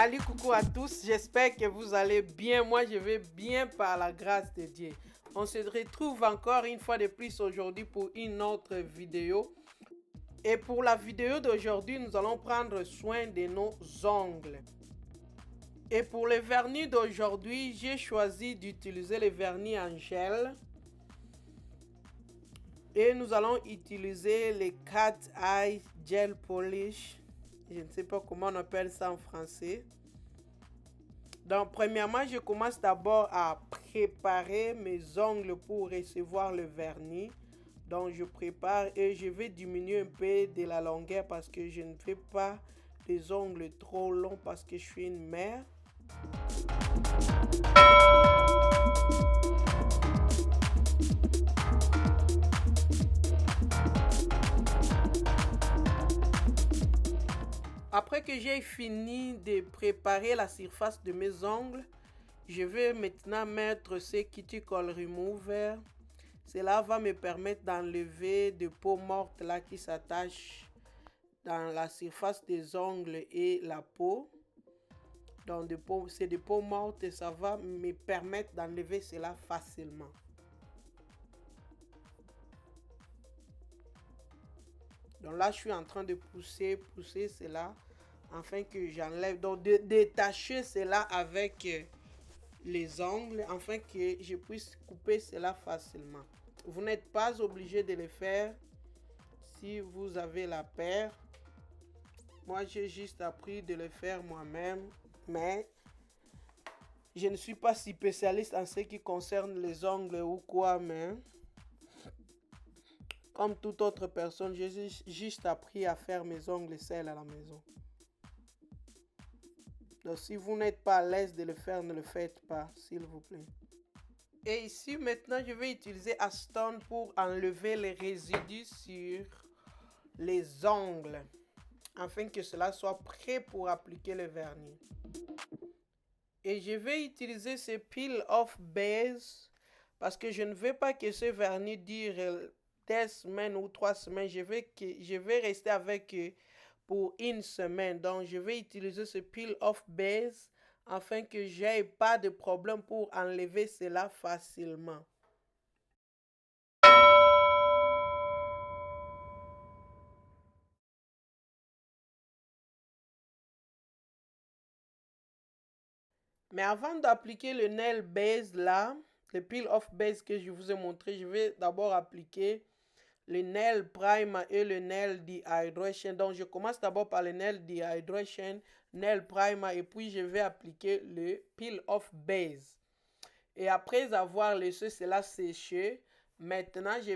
Salut, coucou à tous, j'espère que vous allez bien. Moi, je vais bien par la grâce de Dieu. On se retrouve encore une fois de plus aujourd'hui pour une autre vidéo. Et pour la vidéo d'aujourd'hui, nous allons prendre soin de nos ongles. Et pour le vernis d'aujourd'hui, j'ai choisi d'utiliser le vernis en gel. Et nous allons utiliser le Cat Eye Gel Polish. Je ne sais pas comment on appelle ça en français. Donc, premièrement, je commence d'abord à préparer mes ongles pour recevoir le vernis. Donc, je prépare et je vais diminuer un peu de la longueur parce que je ne fais pas des ongles trop longs parce que je suis une mère. Après que j'ai fini de préparer la surface de mes ongles, je vais maintenant mettre ce cuticle remover. Cela va me permettre d'enlever des peaux mortes là qui s'attachent dans la surface des ongles et la peau. Donc c'est des peaux mortes et ça va me permettre d'enlever cela facilement. Donc là, je suis en train de pousser cela afin que j'enlève, donc de détacher cela avec les ongles afin que je puisse couper cela facilement. Vous n'êtes pas obligé de le faire si vous avez la paire. Moi, j'ai juste appris de le faire moi-même, mais je ne suis pas si spécialiste en ce qui concerne les ongles ou quoi, mais comme toute autre personne, j'ai juste appris à faire mes ongles seuls à la maison. Donc si vous n'êtes pas à l'aise de le faire, ne le faites pas, s'il vous plaît. Et ici, maintenant, je vais utiliser Acetone pour enlever les résidus sur les ongles, afin que cela soit prêt pour appliquer le vernis. Et je vais utiliser ce peel off base parce que je ne veux pas que ce vernis dure des semaines ou 3 semaines. Je vais rester avec pour une semaine. Donc, je vais utiliser ce peel off base afin que j'ai pas de problème pour enlever cela facilement. Mais avant d'appliquer le nail base là, le peel off base que je vous ai montré, je vais d'abord appliquer le nail primer et le nail dehydration. Donc je commence d'abord par le nail dehydration, nail primer, et puis je vais appliquer le peel off base. Et après avoir laissé cela sécher, maintenant je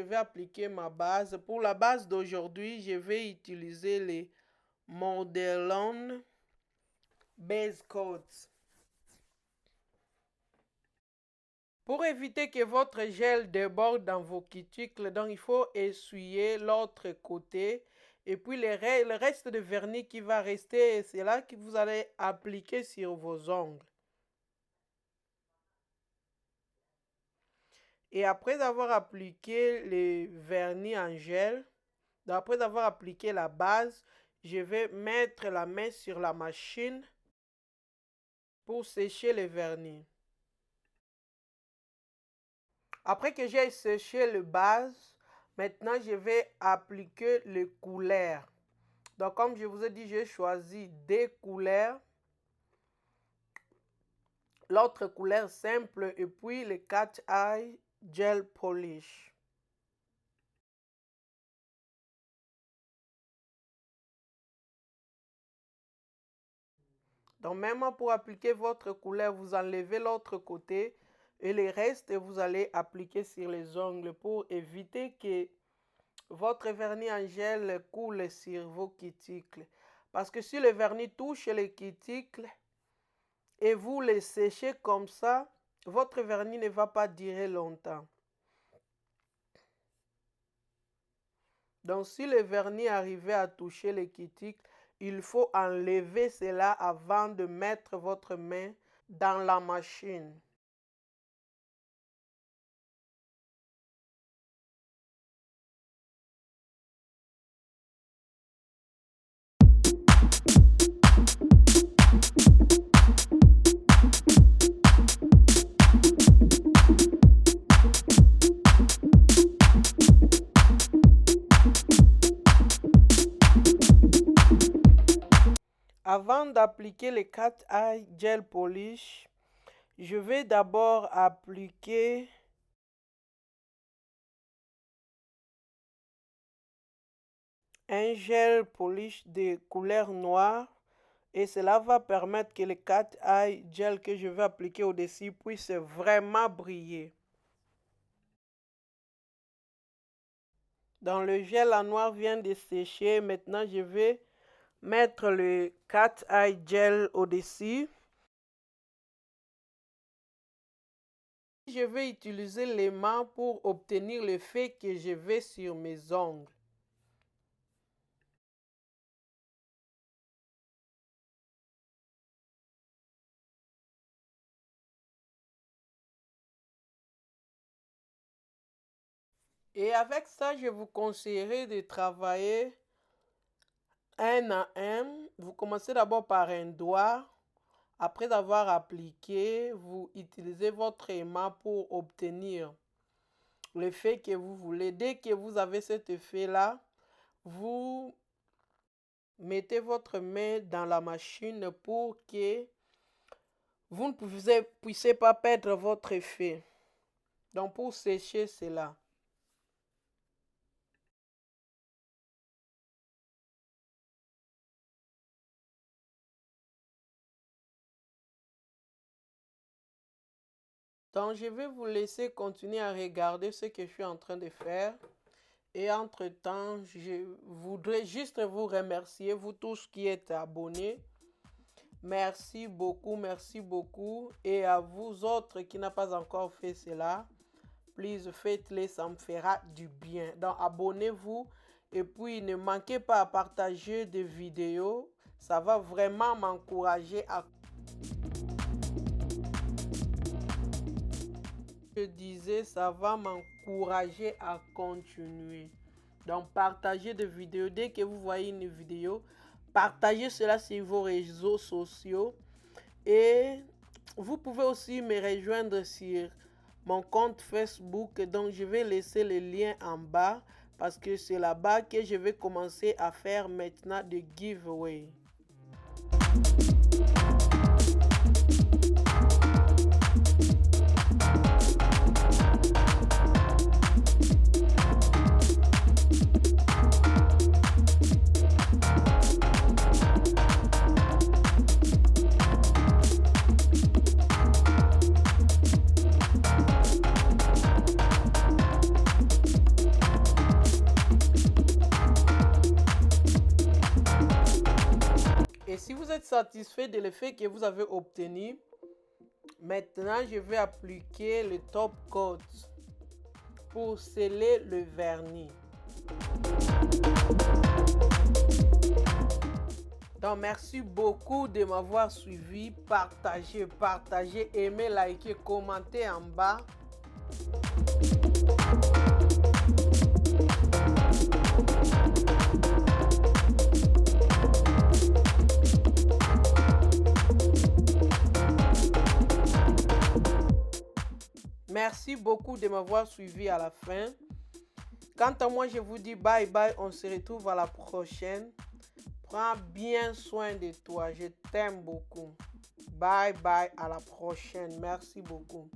vais appliquer ma base. Pour la base d'aujourd'hui, je vais utiliser les Modelon Base Coats. Pour éviter que votre gel déborde dans vos cuticles, donc il faut essuyer l'autre côté. Et puis le reste de vernis qui va rester, c'est là que vous allez appliquer sur vos ongles. Et après avoir appliqué le vernis en gel, après avoir appliqué la base, je vais mettre la main sur la machine pour sécher le vernis. Après que j'ai séché le base, maintenant je vais appliquer les couleurs. Donc comme je vous ai dit, j'ai choisi des couleurs. L'autre couleur simple et puis le Cat Eye Gel Polish. Donc même pour appliquer votre couleur, vous enlevez l'autre côté et le reste vous allez appliquer sur les ongles pour éviter que votre vernis en gel coule sur vos cuticles. Parce que si le vernis touche les cuticles et vous les séchez comme ça, votre vernis ne va pas durer longtemps. Donc si le vernis arrivait à toucher les cuticles, il faut enlever cela avant de mettre votre main dans la machine. Avant d'appliquer le Cat Eye Gel Polish, je vais d'abord appliquer un gel polish de couleur noire et cela va permettre que le Cat Eye Gel que je vais appliquer au-dessus puisse vraiment briller. Donc le gel en noir vient de sécher. Maintenant, je vais mettre le Cat Eye Gel au-dessus. Je vais utiliser les mains pour obtenir l'effet que je veux sur mes ongles. Et avec ça, je vous conseillerais de travailler un à un. Vous commencez d'abord par un doigt. Après avoir appliqué, vous utilisez votre main pour obtenir l'effet que vous voulez. Dès que vous avez cet effet-là, vous mettez votre main dans la machine pour que vous ne puissiez pas perdre votre effet. Donc pour sécher cela. Donc je vais vous laisser continuer à regarder ce que je suis en train de faire. Et entre-temps, je voudrais juste vous remercier, vous tous qui êtes abonnés. Merci beaucoup, merci beaucoup. Et à vous autres qui n'avez pas encore fait cela, please faites-le, ça me fera du bien. Donc abonnez-vous et puis ne manquez pas à partager des vidéos. Ça va vraiment m'encourager à... Je disais, ça va m'encourager à continuer. Donc partagez des vidéos. Dès que vous voyez une vidéo, partagez cela sur vos réseaux sociaux. Et vous pouvez aussi me rejoindre sur mon compte Facebook. Donc je vais laisser le lien en bas parce que c'est là-bas que je vais commencer à faire maintenant des giveaways. Et si vous êtes satisfait de l'effet que vous avez obtenu, maintenant je vais appliquer le top coat pour sceller le vernis. Donc merci beaucoup de m'avoir suivi. Partagez, aimez, likez, commentez en bas. Merci beaucoup de m'avoir suivi à la fin. Quant à moi, je vous dis bye bye. On se retrouve à la prochaine. Prends bien soin de toi. Je t'aime beaucoup. Bye bye. À la prochaine. Merci beaucoup.